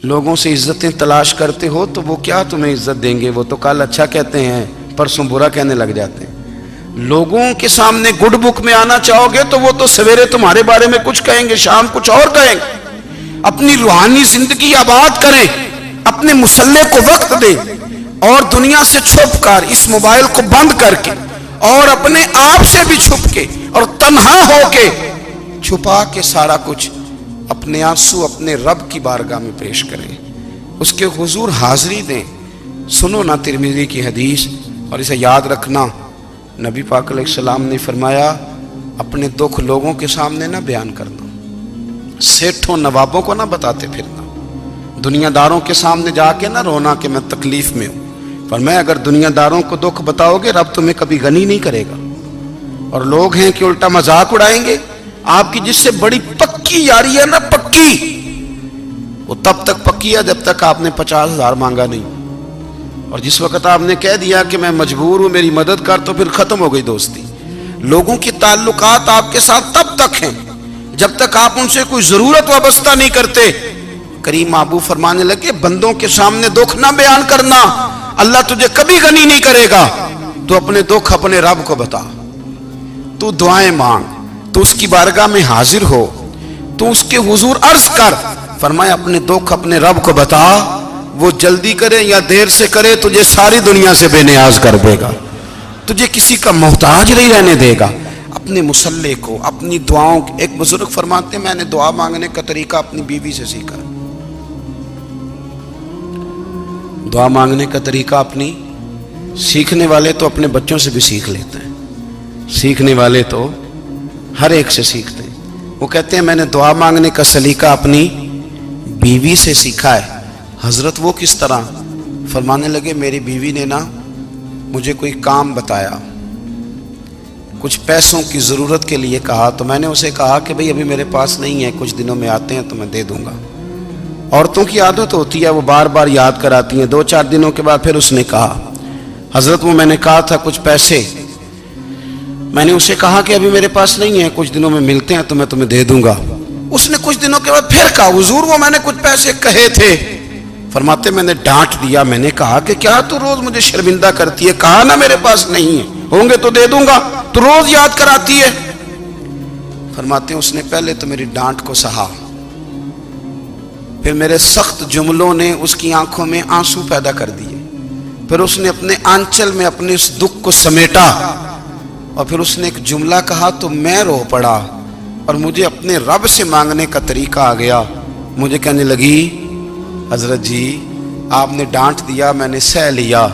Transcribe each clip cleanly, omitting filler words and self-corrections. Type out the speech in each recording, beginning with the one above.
لوگوں سے عزتیں تلاش کرتے ہو تو وہ کیا تمہیں عزت دیں گے؟ وہ تو کل اچھا کہتے ہیں، پرسوں برا کہنے لگ جاتے ہیں۔ لوگوں کے سامنے گڈ بک میں آنا چاہو گے تو وہ تو سویرے تمہارے بارے میں کچھ کہیں گے، شام کچھ اور کہیں گے۔ اپنی روحانی زندگی آباد کریں، اپنے مسلح کو وقت دیں، اور دنیا سے چھپ کر اس موبائل کو بند کر کے اور اپنے آپ سے بھی چھپ کے اور تنہا ہو کے چھپا کے سارا کچھ اپنے آنسو اپنے رب کی بارگاہ میں پیش کریں، اس کے حضور حاضری دیں۔ سنو نا ترمذی کی حدیث، اور اسے یاد رکھنا، نبی پاک علیہ السلام نے فرمایا اپنے دکھ لوگوں کے سامنے نہ بیان کرنا، سیٹھوں نوابوں کو نہ بتاتے پھرنا، دنیا داروں کے سامنے جا کے نہ رونا کہ میں تکلیف میں ہوں۔ فرمایا اگر دنیا داروں کو دکھ بتاؤ گے رب تمہیں کبھی غنی نہیں کرے گا۔ اور لوگ ہیں کہ الٹا مذاق اڑائیں گے آپ کی، جس سے بڑی پکی یاری ہے نا، پکی، وہ تب تک پکی ہے جب تک آپ نے 50,000 مانگا نہیں، اور جس وقت آپ نے کہہ دیا کہ میں مجبور ہوں میری مدد کر، تو پھر ختم ہو گئی دوستی۔ لوگوں کے تعلقات آپ کے ساتھ تب تک ہیں جب تک آپ ان سے کوئی ضرورت وابستہ نہیں کرتے۔ کریم محبوب فرمانے لگے بندوں کے سامنے دکھ نہ بیان کرنا، اللہ تجھے کبھی غنی نہیں کرے گا۔ تو اپنے دکھ اپنے رب کو بتا، تو دعائیں مانگ، تو اس کی بارگاہ میں حاضر ہو، تو اس کے حضور عرض کر۔ فرمایا اپنے دکھ اپنے رب کو بتا، وہ جلدی کرے یا دیر سے کرے تجھے ساری دنیا سے بے نیاز کر دے گا، تجھے کسی کا محتاج نہیں رہنے دے گا۔ اپنے مسلح کو، اپنی دعاؤں، ایک بزرگ فرماتے ہیں میں نے دعا مانگنے کا طریقہ اپنی بیوی سے سیکھا، دعا مانگنے کا طریقہ اپنی، سیکھنے والے تو اپنے بچوں سے بھی سیکھ لیتے ہیں، سیکھنے والے تو ہر ایک سے سیکھتے ہیں۔ وہ کہتے ہیں میں نے دعا مانگنے کا سلیقہ اپنی بیوی سے سیکھا ہے۔ حضرت وہ کس طرح؟ فرمانے لگے میری بیوی نے نا مجھے کوئی کام بتایا، کچھ پیسوں کی ضرورت کے لیے کہا، تو میں نے اسے کہا کہ بھئی ابھی میرے پاس نہیں ہے، کچھ دنوں میں آتے ہیں تو میں دے دوں گا۔ عورتوں کی عادت ہوتی ہے وہ بار بار یاد کراتی ہیں، 2-4 دنوں کے بعد پھر اس نے کہا حضرت وہ میں نے کہا تھا کچھ پیسے، میں نے اسے کہا کہ ابھی میرے پاس نہیں ہے، کچھ دنوں میں ملتے ہیں تو میں تمہیں دے دوں گا۔ اس نے کچھ دنوں کے بعد پھر کہا حضور وہ میں نے کچھ پیسے کہے تھے۔ فرماتے میں نے ڈانٹ دیا، میں نے کہا کہ کیا تو روز مجھے شرمندہ کرتی ہے، کہا نا میرے پاس نہیں ہے، ہوں گے تو دے دوں گا، تو روز یاد کراتی ہے۔ فرماتے ہیں اس نے پہلے تو میری ڈانٹ کو سہا، پھر میرے سخت جملوں نے اس کی آنکھوں میں آنسو پیدا کر دیے، پھر اس نے اپنے آنچل میں اپنے اس دکھ کو سمیٹا، اور پھر اس نے ایک جملہ کہا تو میں رو پڑا، اور مجھے اپنے رب سے مانگنے کا طریقہ آ گیا۔ مجھے کہنے لگی حضرت جی آپ نے ڈانٹ دیا میں نے سہ لیا،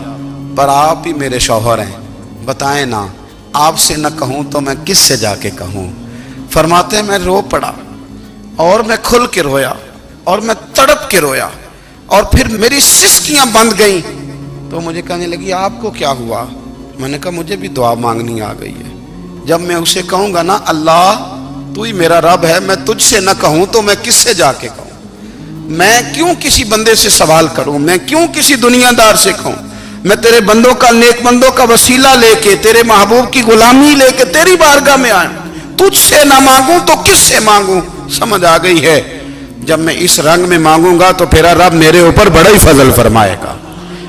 پر آپ ہی میرے شوہر ہیں، بتائیں نا آپ سے نہ کہوں تو میں کس سے جا کے کہوں۔ فرماتے ہیں میں رو پڑا، اور میں کھل کے رویا، اور میں تڑپ کے رویا، اور پھر میری سسکیاں بند گئیں۔ تو مجھے کہنے لگی آپ کو کیا ہوا؟ میں نے کہا مجھے بھی دعا مانگنی آ گئی ہے، جب میں اسے کہوں گا نا اللہ تو ہی میرا رب ہے، میں تجھ سے نہ کہوں تو میں کس سے جا کے کہوں؟ میں کیوں کسی بندے سے سوال کروں؟ میں کیوں کسی دنیا دار سے کہوں؟ میں تیرے بندوں کا، نیک بندوں کا وسیلہ لے کے، تیرے محبوب کی غلامی لے کے تیری بارگاہ میں آیا، تجھ سے نہ مانگوں تو کس سے مانگوں؟ سمجھ آ گئی ہے؟ جب میں اس رنگ میں مانگوں گا تو پھر رب میرے اوپر بڑا ہی فضل فرمائے گا،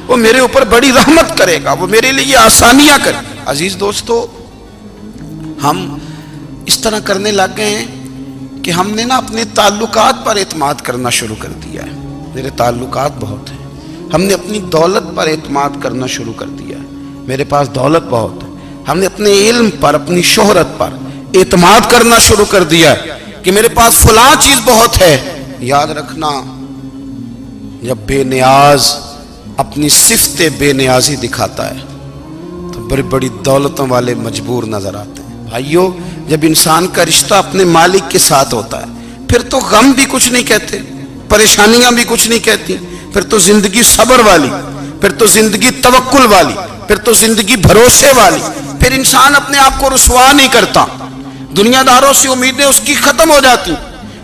وہ میرے اوپر بڑی رحمت کرے گا، وہ میرے لیے آسانیاں کرے گا۔ عزیز دوستو، ہم اس طرح کرنے لگ گئے ہیں کہ ہم نے نا اپنے تعلقات پر اعتماد کرنا شروع کر دیا ہے۔ میرے تعلقات بہت ہیں، ہم نے اپنی دولت پر اعتماد کرنا شروع کر دیا ہے، میرے پاس دولت بہت ہے۔ ہم نے اپنے علم پر، اپنی شہرت پر اعتماد کرنا شروع کر دیا ہے کہ میرے پاس فلاں چیز بہت ہے۔ یاد رکھنا جب بے نیاز اپنی صفت بے نیازی دکھاتا ہے تو بڑی بڑی دولتوں والے مجبور نظر آتے ہیں۔ بھائیو جب انسان کا رشتہ اپنے مالک کے ساتھ ہوتا ہے پھر تو غم بھی کچھ نہیں کہتے، پریشانیاں بھی کچھ نہیں کہتی، پھر تو زندگی صبر والی، پھر تو زندگی توکل والی، پھر تو زندگی بھروسے والی، پھر انسان اپنے آپ کو رسوا نہیں کرتا، دنیا داروں سے امیدیں اس کی ختم ہو جاتی،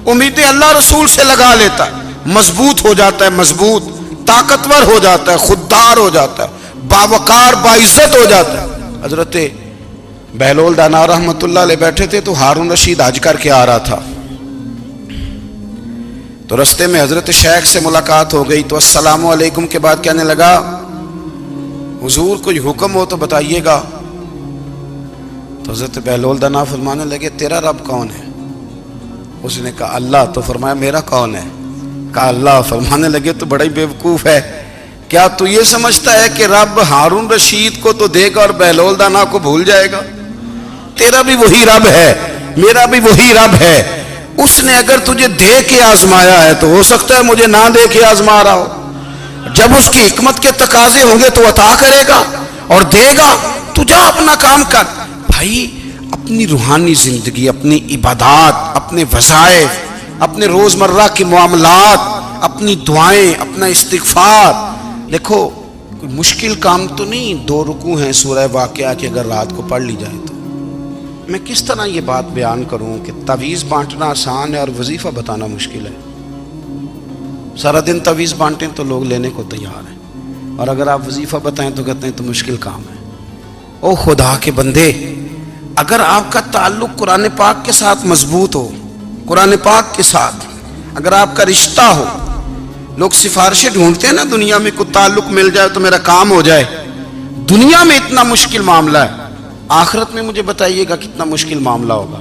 امیدیں اللہ رسول سے لگا لیتا ہے، مضبوط ہو جاتا ہے، مضبوط، طاقتور ہو جاتا ہے، خوددار ہو جاتا ہے، باوقار باعزت ہو جاتا ہے۔ حضرت بہلول دانا رحمت اللہ علیہ بیٹھے تھے تو ہارون رشید حج کر کے آ رہا تھا، تو رستے میں حضرت شیخ سے ملاقات ہو گئی تو السلام علیکم کے بعد کہنے لگا حضور کوئی حکم ہو تو بتائیے گا. تو حضرت بہلول دانا فرمانے لگے تیرا رب کون ہے؟ اس نے کہا اللہ. تو فرمایا میرا کون ہے؟ کہا اللہ. فرمانے لگے تو بڑا ہی بیوقوف ہے، کیا تو یہ سمجھتا ہے کہ رب ہارون رشید کو تو دے گا اور بہلول دانا کو بھول جائے گا؟ تیرا بھی وہی رب ہے، میرا بھی وہی رب ہے. اس نے اگر تجھے دے کے آزمایا ہے تو ہو سکتا ہے مجھے نہ دے کے آزما رہا ہو. جب اس کی حکمت کے تقاضے ہوں گے تو عطا کرے گا اور دے گا. تو جا اپنا کام کر. بھائی اپنی روحانی زندگی، اپنی عبادات، اپنے وظائف، اپنے روزمرہ کے معاملات، اپنی دعائیں، اپنا استغفار. دیکھو کوئی مشکل کام تو نہیں 2 رکوع ہیں سورہ واقعہ کہ اگر رات کو پڑھ لی جائے تو. میں کس طرح یہ بات بیان کروں کہ تعویذ بانٹنا آسان ہے اور وظیفہ بتانا مشکل ہے. سارا دن تعویذ بانٹیں تو لوگ لینے کو تیار ہیں، اور اگر آپ وظیفہ بتائیں تو کہتے ہیں تو مشکل کام ہے. او خدا کے بندے، اگر آپ کا تعلق قرآن پاک کے ساتھ مضبوط ہو، قرآن پاک کے ساتھ اگر آپ کا رشتہ ہو، لوگ سفارشیں ڈھونڈتے ہیں نا دنیا میں، کوئی تعلق مل جائے تو میرا کام ہو جائے. دنیا میں اتنا مشکل معاملہ ہے، آخرت میں مجھے بتائیے گا کتنا مشکل معاملہ ہوگا.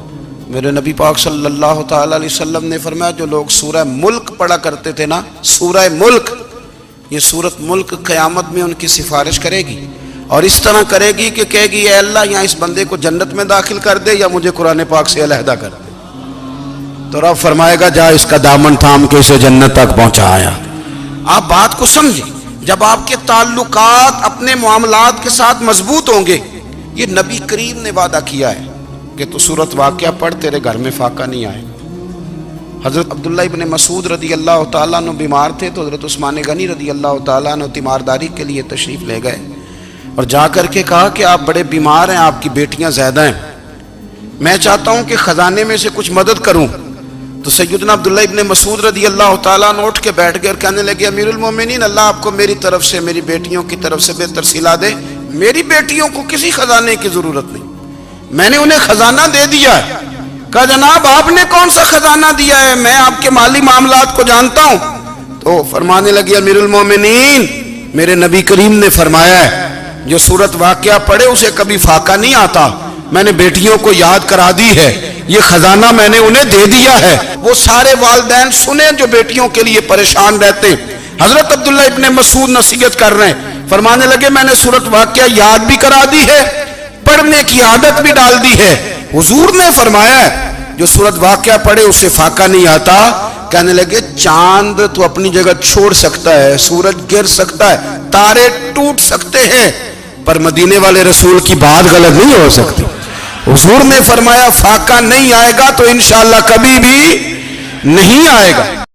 میرے نبی پاک صلی اللہ تعالی علیہ وسلم نے فرمایا جو لوگ سورہ ملک پڑھا کرتے تھے نا، سورہ ملک، یہ سورت ملک قیامت میں ان کی سفارش کرے گی، اور اس طرح کرے گی کہ کہے گی اے اللہ یہاں اس بندے کو جنت میں داخل کر دے یا مجھے قرآن پاک سے علیحدہ کر دے. تو رب فرمائے گا جا اس کا دامن تھام کے اسے جنت تک پہنچایا. آپ بات کو سمجھیں، جب آپ کے تعلقات اپنے معاملات کے ساتھ مضبوط ہوں گے. یہ نبی کریم نے وعدہ کیا ہے کہ تو سورت واقعہ پڑھ تیرے گھر میں فاقہ نہیں آئے. حضرت عبداللہ ابن مسعود رضی اللہ تعالیٰ عنہ بیمار تھے تو حضرت عثمان غنی رضی اللہ تعالیٰ عنہ تیمارداری کے لیے تشریف لے گئے اور جا کر کے کہا کہ آپ بڑے بیمار ہیں، آپ کی بیٹیاں زیادہ ہیں، میں چاہتا ہوں کہ خزانے میں سے کچھ مدد کروں. تو سیدنا عبداللہ ابن مسعود رضی اللہ تعالیٰ عنہ اٹھ کے بیٹھ گئے اور کہنے لگے امیر المومنین، اللہ آپ کو میری طرف سے، میری بیٹیوں کی طرف سے بہتر صلہ دے. میری بیٹیوں کو کسی خزانے کی ضرورت نہیں، میں نے انہیں خزانہ دے دیا ہے. کہا جناب آپ نے کون سا خزانہ دیا ہے، میں آپ کے مالی معاملات کو جانتا ہوں. تو فرمانے لگے امیر المومنین، میرے نبی کریم نے فرمایا ہے جو سورت واقعہ پڑھے اسے کبھی فاقہ نہیں آتا. میں نے بیٹیوں کو یاد کرا دی ہے، یہ خزانہ میں نے انہیں دے دیا ہے. وہ سارے والدین سنیں جو بیٹیوں کے لیے پریشان رہتے. حضرت عبداللہ ابن مسعود نصیحت کر رہے ہیں، فرمانے لگے میں نے سورت واقعہ یاد بھی کرا دی ہے، پڑھنے کی عادت بھی ڈال دی ہے. حضور نے فرمایا ہے جو سورت واقعہ پڑھے اسے فاقہ نہیں آتا. کہنے لگے چاند تو اپنی جگہ چھوڑ سکتا ہے، سورج گر سکتا ہے، تارے ٹوٹ سکتے ہیں، پر مدینے والے رسول کی بات غلط نہیں ہو سکتی. حضور نے فرمایا فاقہ نہیں آئے گا تو انشاءاللہ کبھی بھی نہیں آئے گا.